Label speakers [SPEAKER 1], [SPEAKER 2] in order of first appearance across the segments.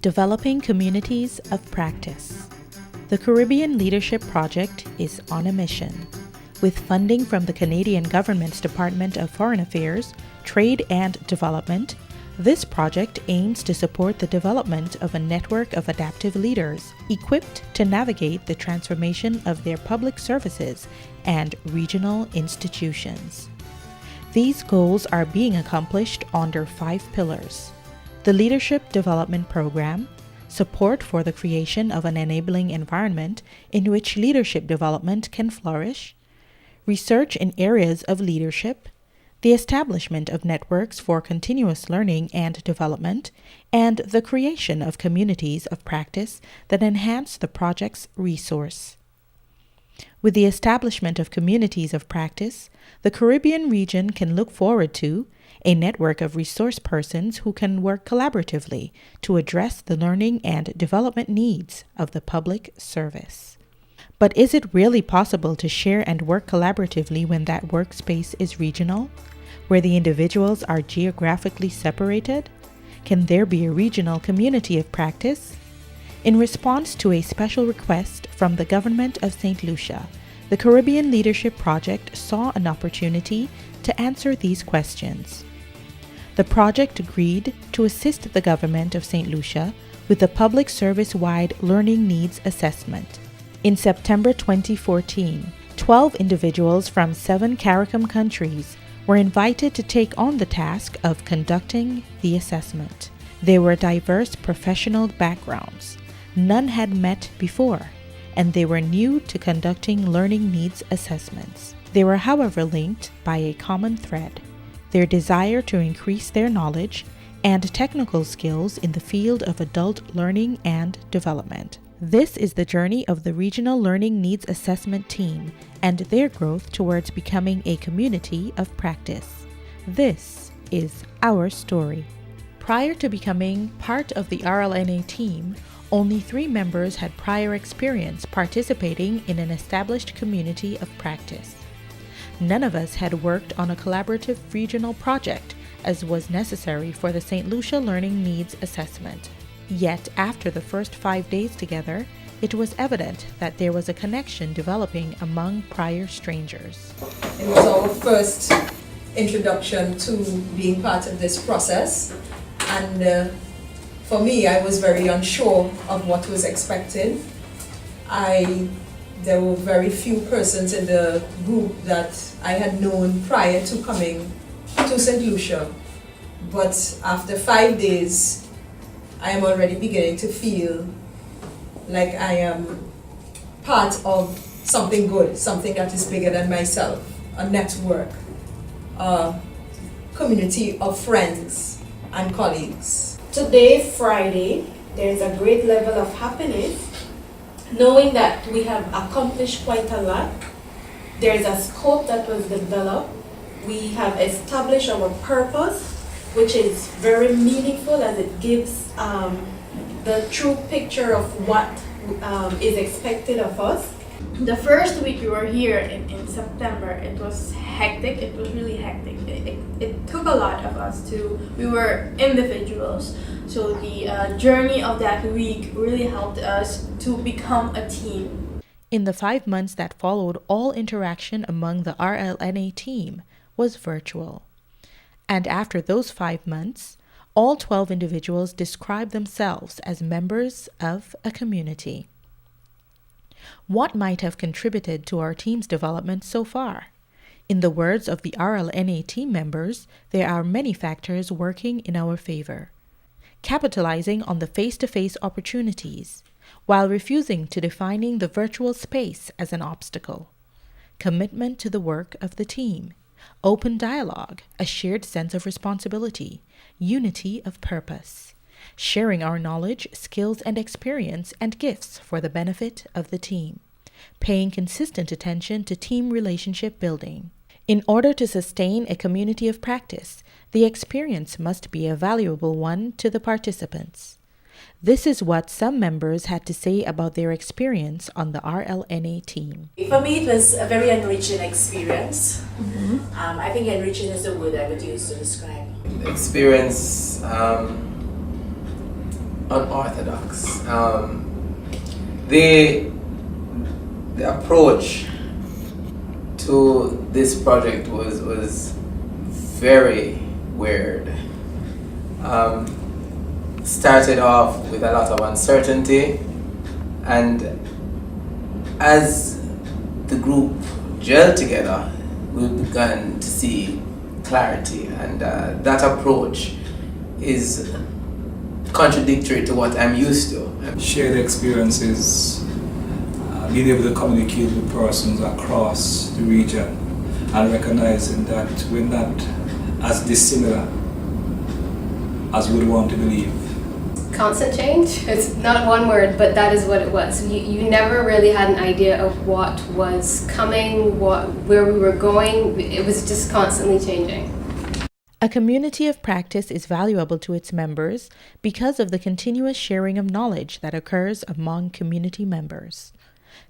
[SPEAKER 1] Developing Communities of Practice. The Caribbean Leadership Project is on a mission. With funding from the Canadian government's Department of Foreign Affairs, Trade and Development, this project aims to support the development of a network of adaptive leaders equipped to navigate the transformation of their public services and regional institutions. These goals are being accomplished under 5 pillars: the Leadership Development Program, support for the creation of an enabling environment in which leadership development can flourish, research in areas of leadership, the establishment of networks for continuous learning and development, and the creation of communities of practice that enhance the project's resource. With the establishment of communities of practice, the Caribbean region can look forward to a network of resource persons who can work collaboratively to address the learning and development needs of the public service. But is it really possible to share and work collaboratively when that workspace is regional, where the individuals are geographically separated? Can there be a regional community of practice? In response to a special request from the Government of Saint Lucia, the Caribbean Leadership Project saw an opportunity to answer these questions. The project agreed to assist the Government of Saint Lucia with the Public Service-wide Learning Needs Assessment. In September 2014, 12 individuals from 7 CARICOM countries were invited to take on the task of conducting the assessment. They were diverse professional backgrounds. None had met before, and they were new to conducting learning needs assessments. They were, however, linked by a common thread: their desire to increase their knowledge and technical skills in the field of adult learning and development. This is the journey of the Regional Learning Needs Assessment Team and their growth towards becoming a community of practice. This is our story. Prior to becoming part of the RLNA team, only 3 members had prior experience participating in an established community of practice. None of us had worked on a collaborative regional project, as was necessary for the St. Lucia Learning Needs Assessment. Yet, after the first 5 days together, it was evident that there was a connection developing among prior strangers.
[SPEAKER 2] It was our first introduction to being part of this process, and for me, I was very unsure of what was expected. There were very few persons in the group that I had known prior to coming to St. Lucia, but after 5 days, I am already beginning to feel like I am part of something good, something that is bigger than myself, a network, a community of friends and colleagues.
[SPEAKER 3] Today, Friday, there is a great level of happiness, knowing that we have accomplished quite a lot. There is a scope that was developed. We have established our purpose, which is very meaningful as it gives the true picture of what is expected of us.
[SPEAKER 4] The first week we were here in September, it was hectic. It was really hectic. It took a lot of us we were individuals. So the journey of that week really helped us to become a team.
[SPEAKER 1] In the 5 months that followed, all interaction among the RLNA team was virtual. And after those 5 months, all 12 individuals described themselves as members of a community. What might have contributed to our team's development so far? In the words of the RLNA team members, there are many factors working in our favor. Capitalizing on the face-to-face opportunities, while refusing to defining the virtual space as an obstacle. Commitment to the work of the team. Open dialogue, a shared sense of responsibility, unity of purpose. Sharing our knowledge, skills, and experience and gifts for the benefit of the team. Paying consistent attention to team relationship building. In order to sustain a community of practice, the experience must be a valuable one to the participants. This is what some members had to say about their experience on the RLNA team.
[SPEAKER 5] For me, it was a very enriching experience. I think enriching is the word I would use to describe.
[SPEAKER 6] Experience unorthodox. The approach to this project was very weird. Started off with a lot of uncertainty, and as the group gelled together, we began to see clarity, and that approach is contradictory to what I'm used to.
[SPEAKER 7] Shared experiences, being able to communicate with persons across the region, and recognizing that we're not as dissimilar as we'd want to believe.
[SPEAKER 8] Constant change. It's not one word, but that is what it was. You never really had an idea of what was coming, where we were going. It was just constantly changing.
[SPEAKER 1] A community of practice is valuable to its members because of the continuous sharing of knowledge that occurs among community members.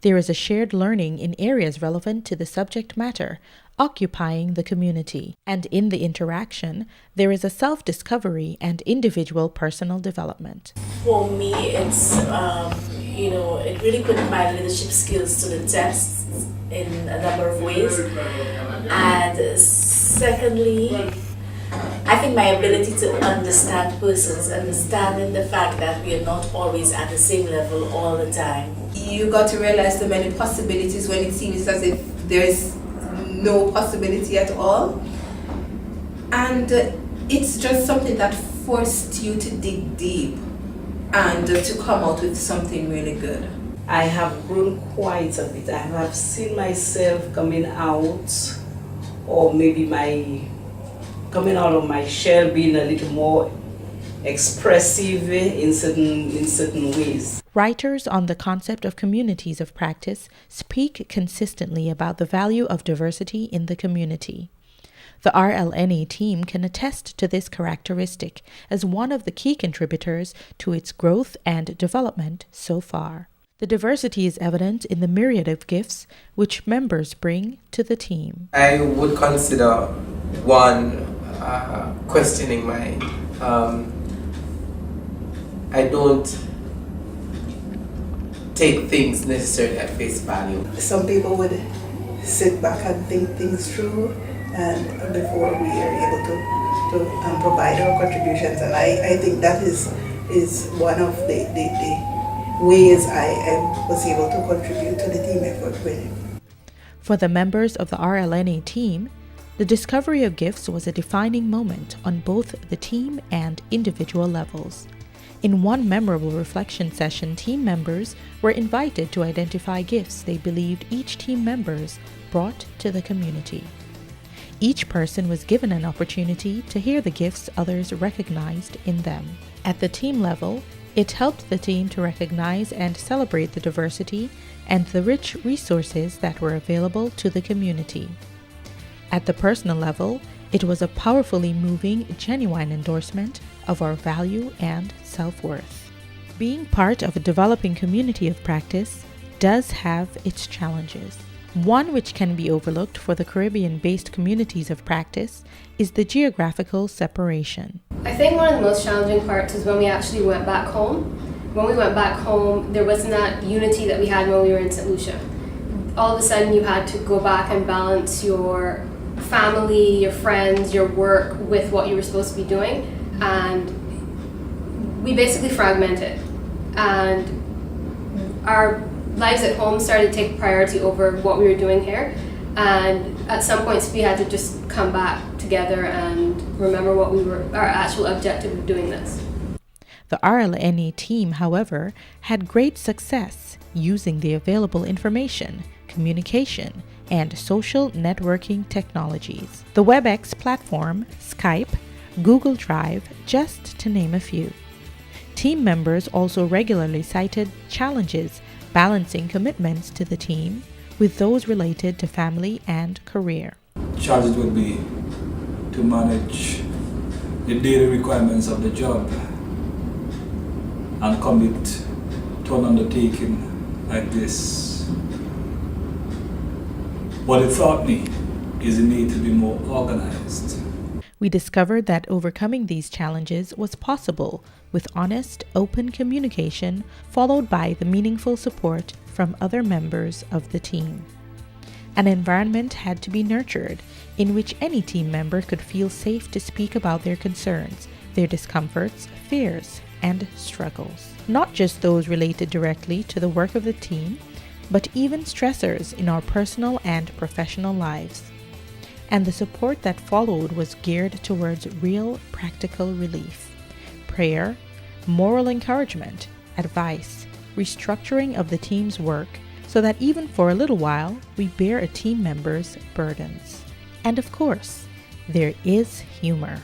[SPEAKER 1] There is a shared learning in areas relevant to the subject matter occupying the community, and in the interaction, there is a self-discovery and individual personal development.
[SPEAKER 5] For me, it's, it really put my leadership skills to the test in a number of ways. And secondly, I think my ability to understand persons, understanding the fact that we are not always at the same level all the time.
[SPEAKER 2] You got to realize the many possibilities when it seems as if there is no possibility at all. And it's just something that forced you to dig deep and to come out with something really good.
[SPEAKER 9] I have grown quite a bit. I have seen myself coming out, or maybe coming out of my shell, being a little more expressive in certain ways.
[SPEAKER 1] Writers on the concept of communities of practice speak consistently about the value of diversity in the community. The RLNA team can attest to this characteristic as one of the key contributors to its growth and development so far. The diversity is evident in the myriad of gifts which members bring to the team.
[SPEAKER 6] I would consider one questioning mind. I don't take things necessarily at face value.
[SPEAKER 10] Some people would sit back and think things through, and before we are able to provide our contributions, and I think that is one of the ways I was able to contribute to the team effort with.
[SPEAKER 1] For the members of the RLNA team, the discovery of gifts was a defining moment on both the team and individual levels. In one memorable reflection session, team members were invited to identify gifts they believed each team members brought to the community. Each person was given an opportunity to hear the gifts others recognized in them. At the team level, it helped the team to recognize and celebrate the diversity and the rich resources that were available to the community. At the personal level, it was a powerfully moving, genuine endorsement of our value and self-worth. Being part of a developing community of practice does have its challenges. One which can be overlooked for the Caribbean-based communities of practice is the geographical separation.
[SPEAKER 8] I think one of the most challenging parts is when we actually went back home. When we went back home, there wasn't that unity that we had when we were in Saint Lucia. All of a sudden you had to go back and balance your family, your friends, your work with what you were supposed to be doing, and we basically fragmented, and our lives at home started to take priority over what we were doing here, and at some points we had to just come back together and remember what our actual objective of doing this.
[SPEAKER 1] The RLNA team, however, had great success using the available information, communication, and social networking technologies. The WebEx platform, Skype, Google Drive, just to name a few. Team members also regularly cited challenges balancing commitments to the team with those related to family and career.
[SPEAKER 7] Challenges would be to manage the daily requirements of the job and commit to an undertaking like this. What it taught me is the need to be more organized.
[SPEAKER 1] We discovered that overcoming these challenges was possible with honest, open communication followed by the meaningful support from other members of the team. An environment had to be nurtured in which any team member could feel safe to speak about their concerns, their discomforts, fears, and struggles. Not just those related directly to the work of the team, but even stressors in our personal and professional lives. And the support that followed was geared towards real practical relief. Prayer, moral encouragement, advice, restructuring of the team's work so that even for a little while we bear a team member's burdens. And of course, there is humor.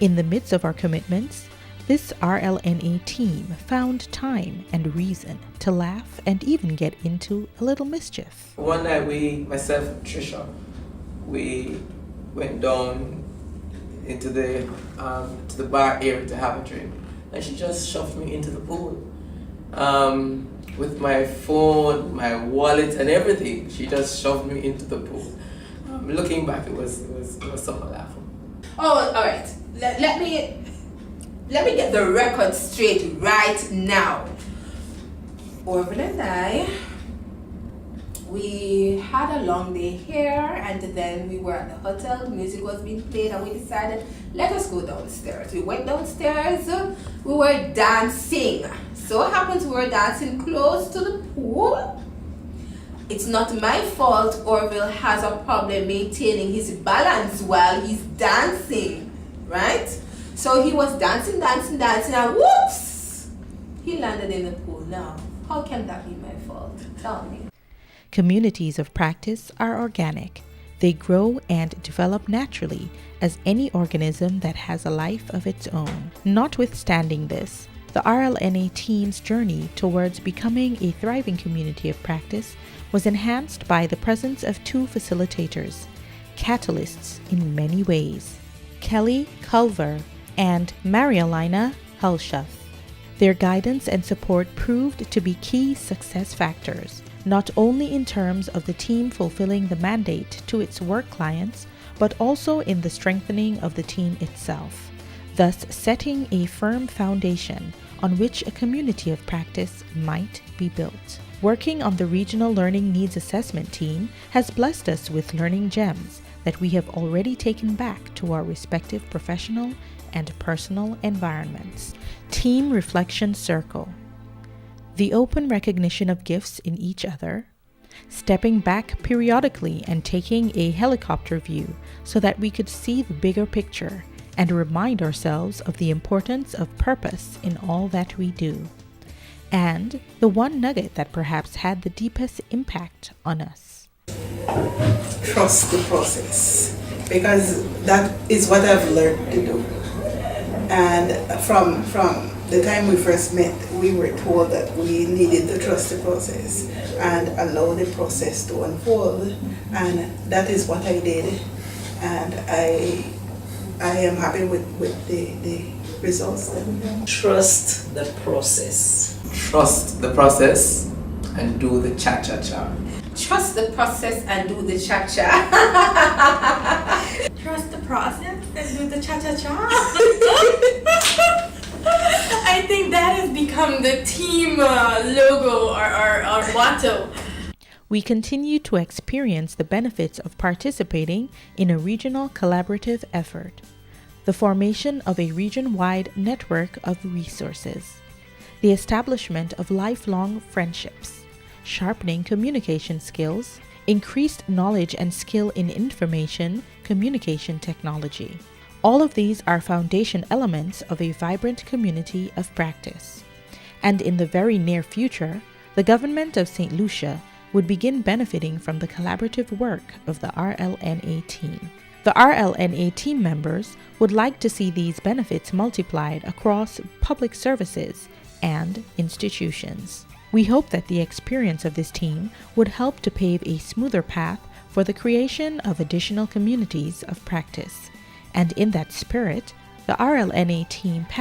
[SPEAKER 1] In the midst of our commitments, this RLNA team found time and reason to laugh and even get into a little mischief.
[SPEAKER 6] One night myself and Trisha, we went down into the bar area to have a drink, and she just shoved me into the pool with my phone, my wallet, and everything. She just shoved me into the pool. Looking back, it was somewhat laughable.
[SPEAKER 2] Oh, all right. Let me get the record straight right now. Orville and I, we had a long day here, and then we were at the hotel. Music was being played, and we decided, let us go downstairs. We went downstairs. We were dancing. So it happens we were dancing close to the pool. It's not my fault Orville has a problem maintaining his balance while he's dancing, right? So he was dancing, and whoops! He landed in the pool. Now, how can that be my fault? Tell me.
[SPEAKER 1] Communities of practice are organic. They grow and develop naturally as any organism that has a life of its own. Notwithstanding this, the RLNA team's journey towards becoming a thriving community of practice was enhanced by the presence of two facilitators, catalysts in many ways, Kelly Culver and Marialina Hulshoff. Their guidance and support proved to be key success factors, not only in terms of the team fulfilling the mandate to its work clients, but also in the strengthening of the team itself, thus setting a firm foundation on which a community of practice might be built. Working on the Regional Learning Needs Assessment team has blessed us with learning gems that we have already taken back to our respective professional and personal environments. Team Reflection Circle. The open recognition of gifts in each other, stepping back periodically and taking a helicopter view so that we could see the bigger picture and remind ourselves of the importance of purpose in all that we do. And the one nugget that perhaps had the deepest impact on us.
[SPEAKER 10] Trust the process, because that is what I've learned to do. And from the time we first met, we were told that we needed to trust the process and allow the process to unfold, and that is what I did. And I am happy with the results that we have.
[SPEAKER 9] Trust the process.
[SPEAKER 6] Trust the process and do the cha-cha-cha.
[SPEAKER 2] Trust the process and do the cha-cha.
[SPEAKER 4] Trust the process and do the cha-cha-cha. I think that has become the team logo or motto.
[SPEAKER 1] We continue to experience the benefits of participating in a regional collaborative effort, the formation of a region-wide network of resources, the establishment of lifelong friendships, sharpening communication skills, increased knowledge and skill in information communication technology. All of these are foundation elements of a vibrant community of practice. And in the very near future, the Government of Saint Lucia would begin benefiting from the collaborative work of the RLNA team. The RLNA team members would like to see these benefits multiplied across public services and institutions. We hope that the experience of this team would help to pave a smoother path for the creation of additional communities of practice. And in that spirit, the RLNA team passed